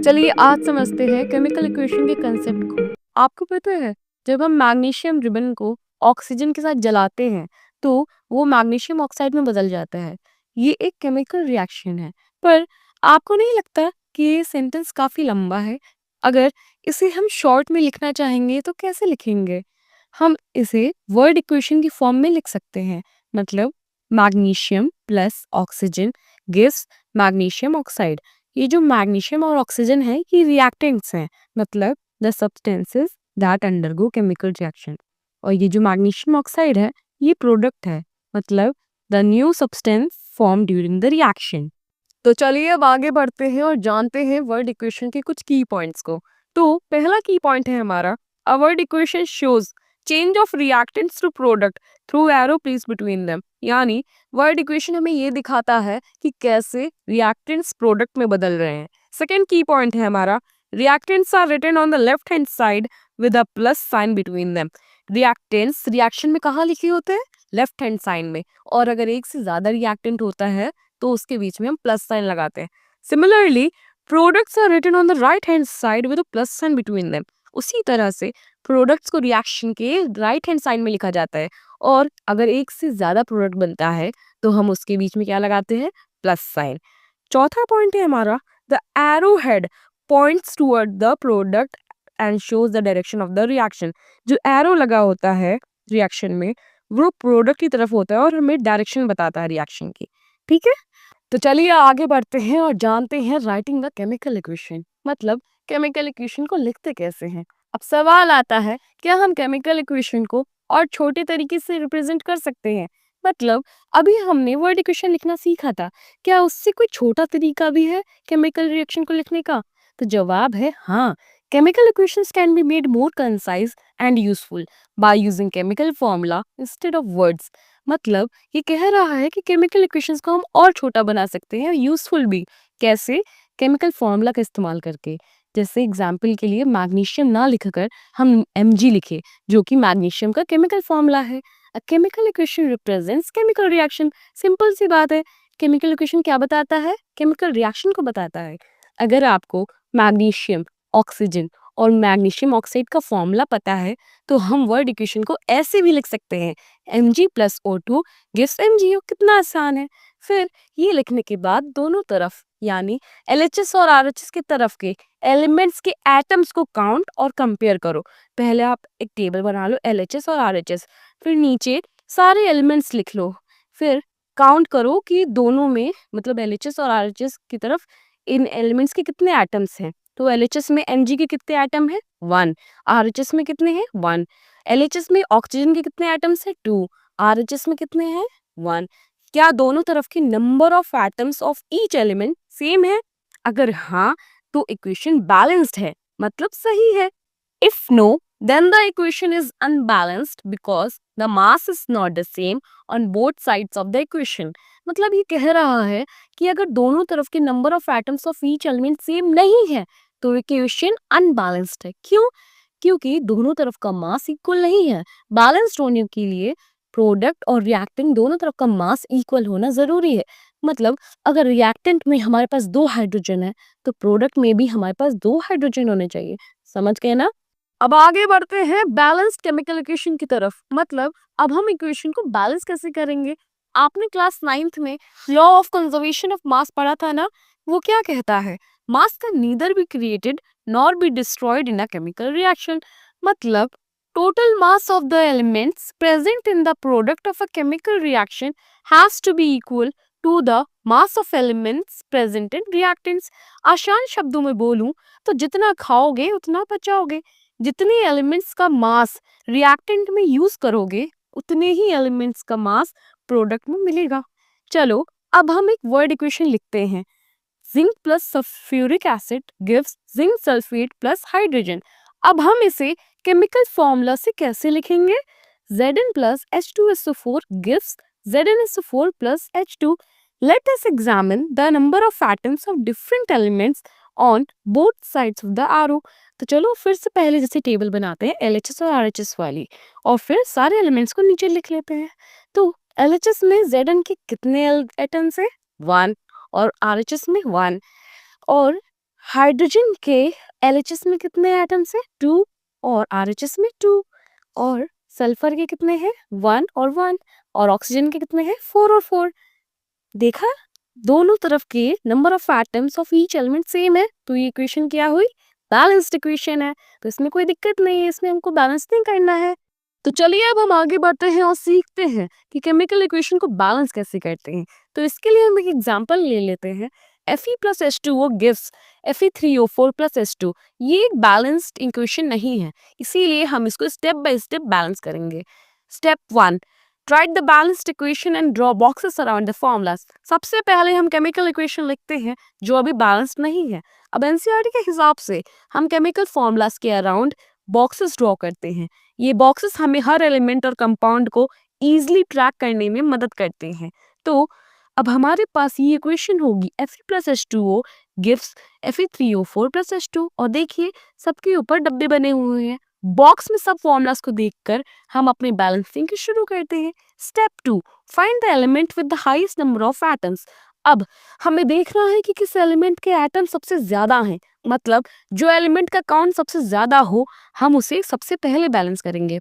चलिए आज समझते हैं केमिकल इक्वेशन के कंसेप्ट को। आपको पता है, जब हम मैग्नीशियम रिबन को ऑक्सीजन के साथ जलाते हैं तो वो मैग्नीशियम ऑक्साइड में बदल जाता है। ये एक केमिकल रिएक्शन है। पर आपको नहीं लगता कि ये सेंटेंस काफी लंबा है? अगर इसे हम शॉर्ट में लिखना चाहेंगे तो कैसे लिखेंगे? हम इसे वर्ड इक्वेशन की फॉर्म में लिख सकते हैं। मतलब magnesium plus oxygen gives magnesium oxide. ये जो मैग्नीशियम और ऑक्सीजन है ये रिएक्टेंट्स हैं, मतलब the substances that undergo chemical reaction. और ये जो मैग्नीशियम ऑक्साइड है ये प्रोडक्ट है, मतलब the new substance form during the reaction. तो चलिए अब आगे बढ़ते हैं और जानते हैं वर्ड इक्वेशन के कुछ की पॉइंट्स को। तो पहला की पॉइंट है हमारा, a word equation shows change of reactants to product through arrow placed between them. यानी वर्ड इक्वेशन हमें ये दिखाता है कि कैसे रिएक्टेंट्स प्रोडक्ट में बदल रहे हैं। सेकेंड की पॉइंट है हमारा, reactants are written on the left hand side with a plus sign between them. Reactants reaction में कहाँ लिखे होते हैं? लेफ्ट हैंड साइन में। और अगर एक से ज्यादा रिएक्टेंट होता है तो उसके बीच में हम प्लस साइन लगाते हैं। Similarly products are written on the right hand side with a plus sign between them. उसी तरह से प्रोडक्ट्स को रिएक्शन के राइट हैंड साइड में लिखा जाता है। और अगर एक से ज्यादा प्रोडक्ट बनता है तो हम उसके बीच में क्या लगाते हैं? Plus sign. चौथा पॉइंट है हमारा, the arrow head points toward the product and shows the direction of the reaction. जो एरो लगा होता है रिएक्शन में वो प्रोडक्ट की तरफ होता है और हमें डायरेक्शन बताता है रिएक्शन की। ठीक है, तो चलिए आगे बढ़ते हैं और जानते हैं राइटिंग द केमिकल इक्वेशन, मतलब केमिकल इक्वेशन को लिखते कैसे हैं। अब सवाल आता है, क्या हम केमिकल इक्वेशन को और छोटे तरीके से रिप्रेजेंट कर सकते हैं? मतलब अभी हमने वर्ड इक्वेशन लिखना सीखा था, क्या उससे कोई छोटा तरीका भी है केमिकल रिएक्शन को लिखने का? तो जवाब है हाँ। Chemical equations can be made more concise and useful by using chemical formula instead of words. मतलब ये कह रहा है कि केमिकल इक्वेशंस को हम और छोटा बना सकते हैं, यूजफुल भी। कैसे? केमिकल फॉर्मूला का इस्तेमाल करके। जैसे एग्जाम्पल के लिए मैग्नीशियम ना लिखकर हम Mg लिखे, जो कि मैग्नीशियम का केमिकल फॉर्मूला है। A chemical equation represents chemical reaction. Simple सी बात है, केमिकल इक्वेशन क्या बताता है? केमिकल रिएक्शन को बताता है। अगर आपको मैग्नीशियम, ऑक्सीजन और मैग्नीशियम ऑक्साइड का फॉर्मूला पता है तो हम वर्ड इक्वेशन को ऐसे भी लिख सकते हैं, Mg plus O2 gives MgO। कितना आसान है। फिर ये लिखने के बाद दोनों तरफ यानी LHS और RHS की तरफ के एलिमेंट्स के एटम्स को काउंट और कंपेयर करो। पहले आप एक टेबल बना लो LHS और RHS, फिर नीचे सारे एलिमेंट्स लिख लो। फिर काउंट करो कि दोनों में, मतलब LHS और RHS की तरफ इन एलिमेंट्स के कितने एटम्स हैं। तो LHS में Mg के कितने एटम है? 1। RHS में कितने हैं? 1। LHS में ऑक्सीजन के कितने एटम्स है? 2। RHS में कितने हैं? 1। क्या दोनों तरफ के number of atoms of each element same है? अगर हाँ तो इक्वेशन बैलेंस्ड है, मतलब सही है। If no then the equation is unbalanced because the mass is not the same on both sides of the equation। मतलब ये कह रहा है कि अगर दोनों तरफ के number of atoms of each element same नहीं है तो इक्वेशन अनबैलेंस्ड है। क्यों? क्योंकि दोनों तरफ का मास इक्वल नहीं है। बैलेंस्ड होने के लिए प्रोडक्ट और रिएक्टेंट दोनों तरफ का मास इक्वल होना जरूरी है। मतलब अगर रिएक्टेंट में हमारे पास 2 हाइड्रोजन है तो प्रोडक्ट में भी हमारे पास 2 हाइड्रोजन होने चाहिए। समझ गए ना? अब आगे बढ़ते हैं बैलेंस्ड केमिकल इक्वेशन की तरफ। मतलब अब हम इक्वेशन को बैलेंस कैसे करेंगे? आपने क्लास 9th में law of conservation of mass पढ़ा था ना? वो क्या कहता है? मास can neither be created nor be destroyed in a chemical reaction. मतलब total mass of the elements present in the product of a chemical reaction has to be equal to the mass of elements present in reactants। आसान शब्दों में बोलूं तो जितना खाओगे उतना पचाओगे। जितने एलिमेंट्स का मास रिएक्टेंट में यूज करोगे उतने ही एलिमेंट्स का मास प्रोडक्ट में मिलेगा। चलो अब हम एक वर्ड इक्वेशन लिखते हैं, zinc plus sulphuric acid gives zinc sulphate plus hydrogen. अब हम इसे केमिकल फॉर्मूला से कैसे लिखेंगे? Zn plus H2SO4 gives ZnSO4 plus H2। Let us examine the number of atoms of different elements on both sides of the arrow। तो चलो फिर से पहले जैसे टेबल बनाते हैं LHS और RHS वाली, और फिर सारे एलिमेंट्स को नीचे लिख लेते हैं। तो LHS में Zn के कितने एटम्स हैं? 1। और RHS में 1। और हाइड्रोजन के LHS में कितने एटम्स हैं? 2 और RHS में 2 और सल्फर के कितने हैं? 1 और 1 और ऑक्सीजन के कितने हैं? 4 और 4। देखा, दोनों तरफ के number of atoms of each element same है, तो ये इक्वेशन क्या हुई? बैलेंस्ड इक्वेशन है। तो इसमें कोई दिक्कत नहीं है, इसमें हमको बैलेंस नहीं करना है। तो चलिए अब हम आगे बढ़ते हैं और सीखते हैं कि केमिकल इक्वेशन को बैलेंस कैसे करते हैं। तो इसके लिए हम एक एग्जांपल ले लेते हैं। Fe plus H2O gives Fe3O4 plus H2। ये एक बैलेंस्ड इक्वेशन नहीं है, इसीलिए हम इसको स्टेप बाय स्टेप बैलेंस करेंगे। Step 1, right the balanced equation and draw boxes around the formulas. सबसे पहले हम केमिकल इक्वेशन लिखते हैं जो अभी बैलेंस्ड नहीं है। अब एनसीईआरटी के हिसाब से हम केमिकल फॉर्मूलाज के अराउंड बॉक्सेस ड्रॉ करते हैं। ये बॉक्सेस हमें हर एलिमेंट और कंपाउंड को इजीली ट्रैक करने में मदद करते हैं। तो अब हमारे पास ये इक्वेशन होगी Fe plus H2O gives Fe3O4 plus H2। और देखिए सबके ऊपर डब्बे बने हुए हैं। बॉक्स में सब फॉर्मूलाज को देखकर हम अपनी बैलेंसिंग की शुरू करते हैं। Step 2, find the element with the highest number of atoms. अब हमें देखना है कि किस एलिमेंट के एटम सबसे ज्यादा हैं, मतलब जो एलिमेंट का काउंट सबसे ज्यादा हो हम उसे सबसे पहले बैलेंस करेंगे।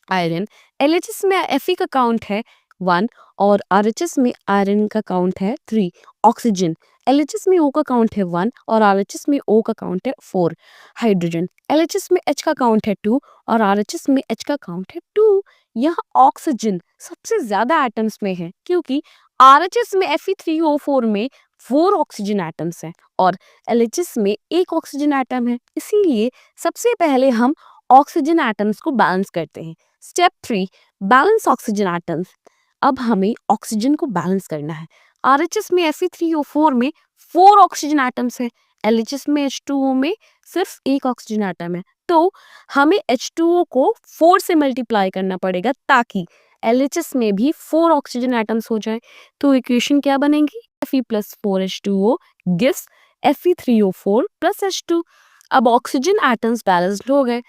आयरन, LHS में Fe का काउंट है 1 और RHS में आयरन का काउंट है 3। ऑक्सीजन, LHS में O का काउंट है 1 और RHS में O का काउंट है 4। हाइड्रोजन, LHS में H का काउंट है 2 और RHS में H का काउंट है 2। यहाँ ऑक्सीजन सबसे ज्यादा एटम्स में है क्योंकि RHS में Fe3O4 में 4 ऑक्सीजन एटम्स हैं और LHS में एक ऑक्सीजन एटम है, इसीलिए सबसे पहले हम ऑक्सीजन एटम्स को बैलेंस करते हैं। Step 3, balance oxygen atoms. अब हमें ऑक्सीजन को बैलेंस करना है। RHS में Fe3O4 में 4 ऑक्सीजन एटम्स है, LHS में H2O में सिर्फ एक ऑक्सीजन एटम है, तो हमें H2O को 4 से मल्टीप्लाई करना पड़ेगा ताकि LHS में भी 4 ऑक्सीजन एटम्स हो जाए। तो इक्वेशन क्या बनेगी? Fe plus 4H2O gives Fe3O4 plus H2। अब ऑक्सीजन एटम्स बैलेंस्ड हो गए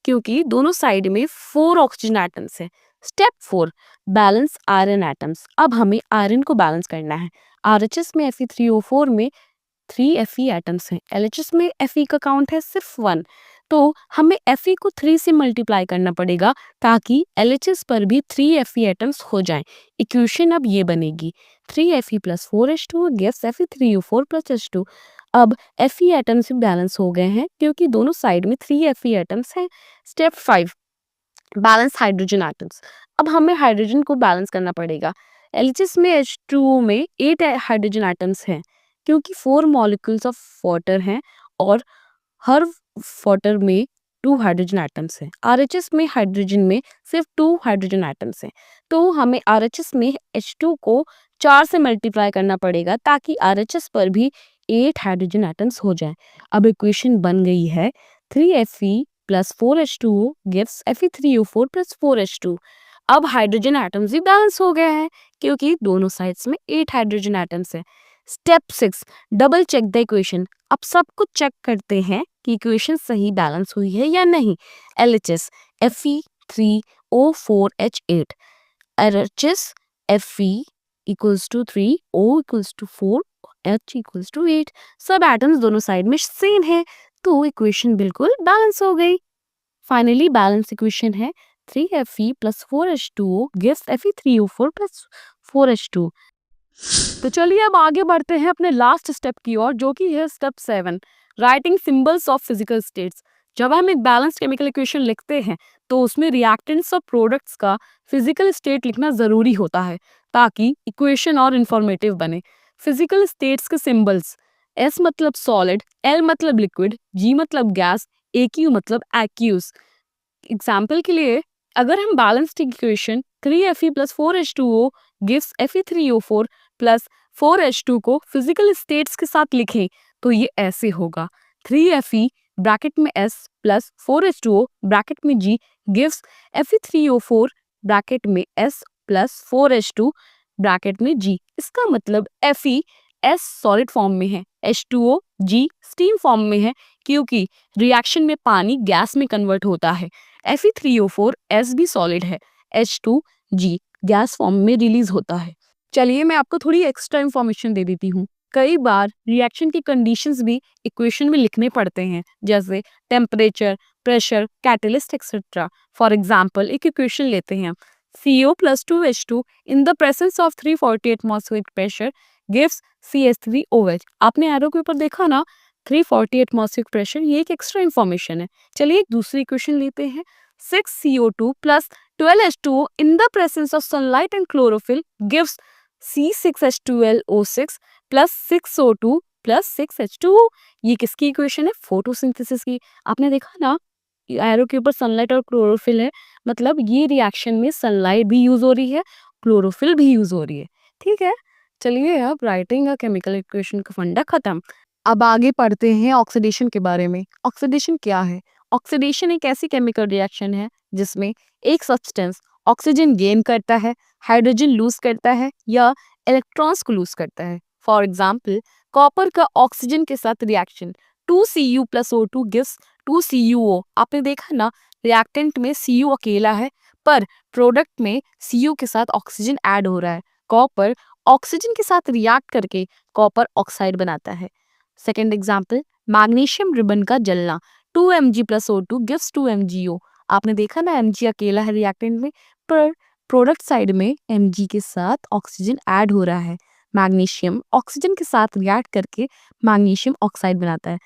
क्योंकि दोनों साइड में 4 ऑक्सीजन एटम्स है। Step 4, balance iron atoms. अब हमें आयरन को बैलेंस करना है। RHS में Fe3O4 में 3 Fe एटम्स हैं, LHS में Fe का काउंट है सिर्फ 1, तो हमें Fe को 3 से मल्टीप्लाई करना पड़ेगा ताकि LHS पर भी 3 Fe एटम्स हो जाएं। इक्वेशन अब ये बनेगी 3 Fe plus 4H2 gives Fe3O4 plus H2। अब Fe एटम्स भी बैलेंस हो गए हैं क्योंकि दोनों साइड में 3 Fe एटम्स हैं। Step 5, balance hydrogen atoms. अब हमें हाइड्रोजन को बैलेंस करना पड़ेगा। LHS में H2O में 8 हाइड्रोजन एटम्स हैं क्योंकि 4 मॉलिक्यूल्स ऑफ वाटर हैं और हर वाटर में 2 हाइड्रोजन एटम्स हैं। RHS में हाइड्रोजन में सिर्फ 2 हाइड्रोजन एटम्स हैं, तो हमें RHS में H2 को 4 से मल्टीप्लाई करना पड़ेगा ताकि RHS पर भी 8 हाइड्रोजन एटम्स हो जाएं। अब इक्वेशन बन गई है 3Fe plus 4H2O gives Fe3O4 plus 4H2। अब हाइड्रोजन एटम्स भी बैलेंस हो गए हैं क्योंकि दोनों साइड्स में 8 हाइड्रोजन एटम्स हैं। Step 6, double check the equation. अब सब कुछ चेक करते हैं कि इक्वेशन सही बैलेंस हुई है या नहीं। LHS Fe3O4H8, RHS Fe equals to 3, O equals to 4, H equals to 8। सब एटम्स दोनों साइड में सेम है, तो इक्वेशन बिल्कुल बैलेंस हो गई। फाइनली बैलेंस इक्वेशन है 3Fe plus 4H2O gives Fe3O4 plus 4H2। तो चलिए अब आगे बढ़ते हैं अपने लास्ट स्टेप की ओर, जो कि है step 7, writing symbols of physical states. जब हम एक बैलेंस्ड केमिकल इक्वेशन लिखते हैं तो उसमें रिएक्टेंट्स और प्रोडक्ट्स का फिजिकल स्टेट लिखना जरूरी होता है ताकि इक्वेशन और इंफॉर्मेटिव बने। फिजिकल स्टेट्स के सिंबल्स, S मतलब सॉलिड, L मतलब लिक्विड, G मतलब गैस, AQ मतलब एक्यूज। एग्जाम्पल के लिए अगर हम balanced equation 3Fe plus 4H2O gives Fe3O4 plus 4H2 को फिजिकल स्टेट्स के साथ लिखें तो ये ऐसे होगा 3Fe ब्रैकेट में S प्लस 4H2O ब्रैकेट में G gives Fe3O4 ब्रैकेट में S प्लस 4H2 ब्रैकेट में G। इसका मतलब Fe S सॉलिड फॉर्म में है, H2O G स्टीम फॉर्म में है क्योंकि रिएक्शन में पानी गैस में कन्वर्ट होता है। Fe3O4 S भी सॉलिड है, H2G गैस फॉर्म में रिलीज होता है। चलिए मैं आपको थोड़ी एक्स्ट्रा इंफॉर्मेशन दे देती हूँ। कई बार रिएक्शन की कंडीशंस भी इक्वेशन में लिखने पड़ते हैं, जैसे temperature, pressure, catalyst etcetera. For example एक इक्वेशन लेते हैं, CO plus 2H2 in the presence of 340 atmospheric pressure gives CH3OH। आपने एरो के ऊपर देखा ना, 340 एटमॉस्फेरिक प्रेशर, ये एक एक्स्ट्रा इन्फॉर्मेशन है। चलिए एक दूसरी इक्वेशन लेते हैं, 6CO2 plus 12H2O in the presence of sunlight and chlorophyll gives C6H12O6 plus 6O2 plus 6H2O। ये किसकी इक्वेशन है? फोटोसिंथेसिस की। आपने देखा ना, एरो के ऊपर सनलाइट और क्लोरोफिल है, मतलब ये रिएक्शन में सनलाइट भी यूज हो रही है, क्लोरोफिल भी यूज हो रही है। ठीक है, चलिए अब राइटिंग का केमिकल इक्वेशन का फंडा खत्म। अब आगे पढ़ते हैं ऑक्सीडेशन के बारे में। ऑक्सीडेशन क्या है? ऑक्सीडेशन एक ऐसी केमिकल रिएक्शन है जिसमें एक सब्सटेंस ऑक्सीजन गेन करता है, हाइड्रोजन लूज करता है या इलेक्ट्रॉन्स को लूज करता है। फॉर एग्जाम्पल कॉपर का ऑक्सीजन के साथ reaction 2Cu plus O2 gives 2CuO। आपने देखा ना, रिएक्टेंट में Cu अकेला है पर प्रोडक्ट में Cu के साथ ऑक्सीजन ऐड हो रहा है। कॉपर ऑक्सीजन के साथ रिएक्ट करके कॉपर ऑक्साइड बनाता है। सेकेंड एग्जाम्पल मैग्नीशियम रिबन का जलना 2Mg plus O2 gives 2MgO। आपने देखा ना, Mg अकेला है रिएक्टेंट में पर प्रोडक्ट साइड में Mg के साथ ऑक्सीजन ऐड हो रहा है। मैग्नीशियम ऑक्सीजन के साथ रिएक्ट करके मैग्नीशियम ऑक्साइड बनाता है।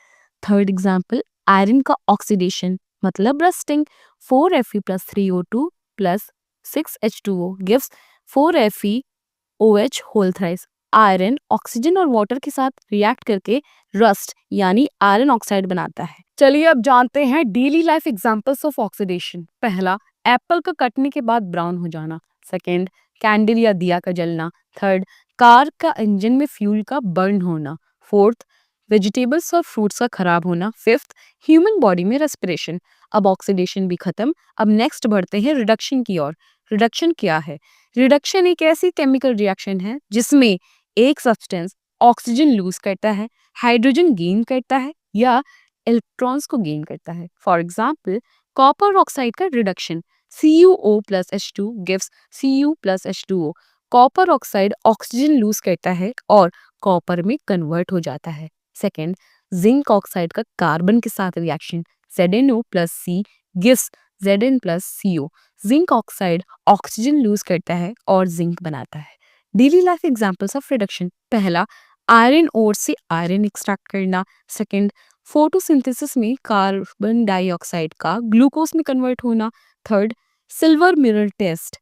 थर्ड एग्जाम्पल आयरन का ऑक्सीडेशन मतलब rusting 4Fe plus 3O2 plus 6H2O gives 4FeOH whole thrice। Iron oxygen और वाटर के साथ रिएक्ट करके रस्ट यानी आयरन ऑक्साइड बनाता है। चलिए अब जानते हैं daily life examples of oxidation. पहला, एप्पल का कटने के बाद ब्राउन हो जाना। सेकंड, कैंडल या दिया का जलना। थर्ड, कार का इंजन में फ्यूल का बर्न होना। फोर्थ, वेजिटेबल्स और फ्रूट्स का खराब होना। फिफ्थ, ह्यूमन बॉडी में रेस्पिरेशन। अब ऑक्सीडेशन भी खत्म, अब नेक्स्ट बढ़ते हैं रिडक्शन की ओर। रिडक्शन क्या है? रिडक्शन एक ऐसी केमिकल रिएक्शन है जिसमें एक सब्सटेंस ऑक्सीजन लूज करता है, हाइड्रोजन गेन करता है या इलेक्ट्रॉन्स को गेन करता है। फॉर एग्जाम्पल कॉपर ऑक्साइड का reduction CuO plus H2 gives Cu plus H2O। Copper oxide oxygen lose करता है और कॉपर में कन्वर्ट हो जाता है। सेकेंड, जिंक ऑक्साइड का कार्बन के साथ reaction ZnO plus C gives Zn plus CO। Zinc oxide oxygen lose करता है और जिंक बनाता है। Daily life examples of reduction. पहला, आयरन ओर से आयरन एक्सट्रैक्ट करना। सेकंड, फोटोसिंथेसिस में कार्बन डाइऑक्साइड का ग्लूकोज में कन्वर्ट होना। Third, silver mirror test.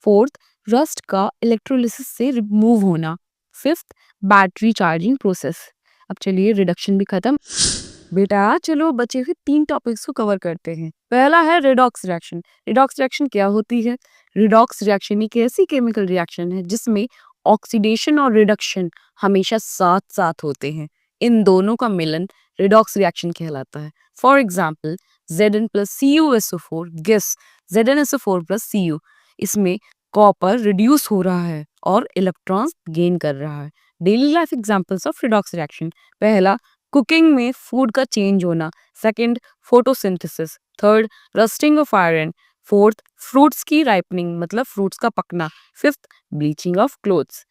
Fourth, rust का इलेक्ट्रोलिसिस से रिमूव होना। Fifth, battery charging process. अब चलिए रिडक्शन भी खत्म। बेटा चलो बचे हुए 3 टॉपिक्स को कवर करते हैं। पहला है रिडॉक्स रिएक्शन। रिडॉक्स रिएक्शन क्या होती है? रिडॉक्स रिएक्शन एक ऐसी केमिकल रिएक्शन है जिसमें ऑक्सीडेशन और रिडक्शन हमेशा साथ साथ होते हैं। इन दोनों का मिलन रिडॉक्स रिएक्शन कहलाता है। For example Zn plus CuSO4 gives ZnSO4 plus Cu। इसमें कॉपर रिड्यूस हो रहा है और इलेक्ट्रॉन्स गेन कर रहा है। Daily life examples of redox reaction. पहला, कुकिंग में फूड का चेंज होना। Second, photosynthesis. Third, rusting of iron. Fourth, fruits की राइपनिंग मतलब फ्रूट्स का पकना। Fifth, bleaching of clothes.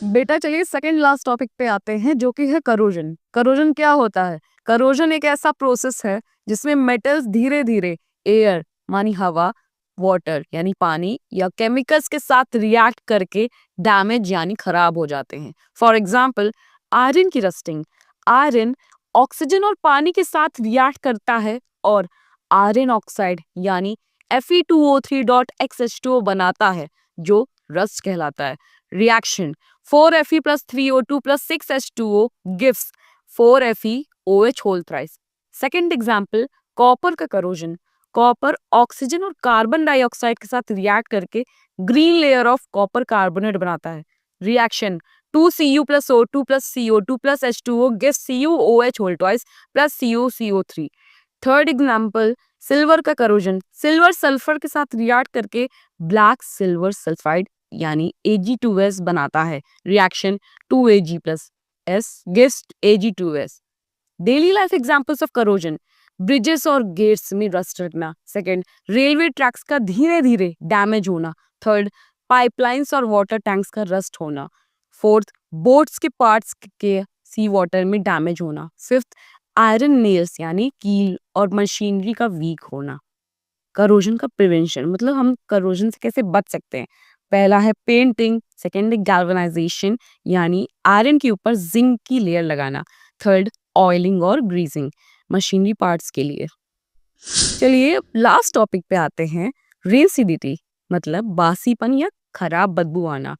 बेटा चलिए सेकंड लास्ट टॉपिक पे आते हैं जो कि है करोजन। करोजन क्या होता है? करोजन एक ऐसा प्रोसेस है जिसमें मेटल्स धीरे धीरे एयर मानी हवा, वाटर यानी पानी या केमिकल्स के साथ रिएक्ट करके डैमेज यानी खराब हो जाते हैं। फॉर एग्जाम्पल आयरन की रस्टिंग। आयरन ऑक्सीजन और पानी के साथ रिएक्ट करता है और आयरन ऑक्साइड यानी Fe2O3.XH2O बनाता है जो रस्ट कहलाता है। Reaction 4Fe plus 3O2 plus 6H2O gives 4FeOH whole thrice। Second example copper का करोजन। कॉपर ऑक्सीजन और कार्बन डाइऑक्साइड के साथ रिएक्ट करके green layer of copper carbonate बनाता है। Reaction 2Cu plus O2 plus CO2 plus H2O gives CuOH whole twice plus CuCO3। Third example silver का corrosion. Silver sulphur के साथ react करके ब्लैक सिल्वर सल्फाइड यानी Ag2S बनाता है। Reaction 2Ag plus S gives Ag2S। Daily life examples of corrosion. Bridges और gets में rust लगना। सेकंड, रेलवे ट्रैक्स का धीरे धीरे डैमेज होना। थर्ड, पाइपलाइंस और वाटर टैंक्स का रस्ट होना। फोर्थ, बोट्स के पार्ट्स के सी वाटर में डैमेज होना। फिफ्थ, आयरन नेल्स यानी कील और मशीनरी का वीक होना। करोजन का प्रिवेंशन मतलब हम करोजन से कैसे बच सकते हैं। पहला है पेंटिंग, सेकेंड है गैल्वेनाइजेशन यानी आयरन के ऊपर जिंक की लेयर लगाना। थर्ड, ऑयलिंग और ग्रीसिंग मशीनरी पार्ट्स के लिए। चलिए लास्ट टॉपिक पे आते हैं, रेसिडिटी मतलब बासीपन या खराब बदबू आना।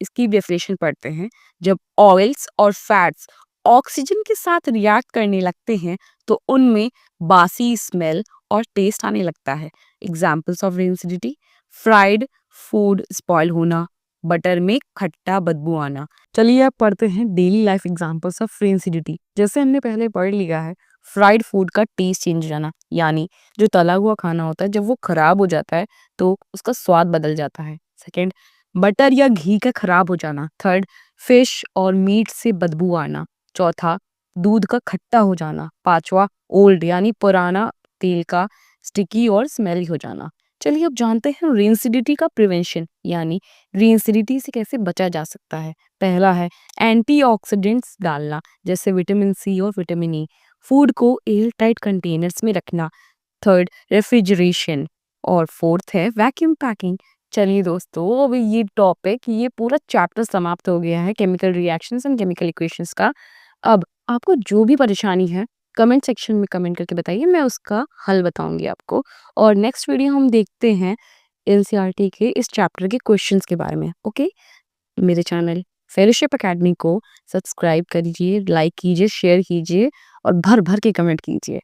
इसकी डेफिनेशन पढ़ते हैं। जब ऑयल्स और फैट्स ऑक्सीजन के साथ रिएक्ट करने लगते हैं तो उनमें बासी स्मेल और टेस्ट आने लगता है। Examples of rancidity, fried food spoil होना, बटर में खट्टा बदबू आना। चलिए अब पढ़ते हैं daily life examples of rancidity. जैसे हमने पहले पढ़ लिया है, फ्राइड फूड का टेस्ट चेंज हो जाना यानी जो तला हुआ खाना होता है जब वो खराब हो जाता है तो उसका स्वाद बदल जाता है। सेकेंड, बटर या घी का खराब हो जाना। थर्ड, फिश और मीट से बदबू आना। चौथा, दूध का खट्टा हो जाना। पांचवा, ओल्ड यानी पुराना तेल का स्टिकी और स्मेली हो जाना। चलिए अब जानते हैं रेसिडिटी का प्रिवेंशन यानी रेसिडिटी से कैसे बचा जा सकता है। पहला है एंटीऑक्सीडेंट्स डालना जैसे विटामिन सी और विटामिन ई। फूड को एयर टाइट कंटेनर्स में रखना। Third, refrigeration. और फोर्थ है वैक्यूम पैकिंग। चलिए दोस्तों अब ये टॉपिक ये पूरा चैप्टर समाप्त हो गया है chemical reactions and chemical equations का। अब आपको जो भी परेशानी है कमेंट सेक्शन में कमेंट करके बताइए, मैं उसका हल बताऊंगी आपको। और नेक्स्ट वीडियो हम देखते हैं एनसीईआरटी के इस चैप्टर के क्वेश्चंस के बारे में। ओके, मेरे चैनल फेलोशिप एकेडमी को सब्सक्राइब करिए, लाइक कीजिए, शेयर कीजिए और भर भर के कमेंट कीजिए।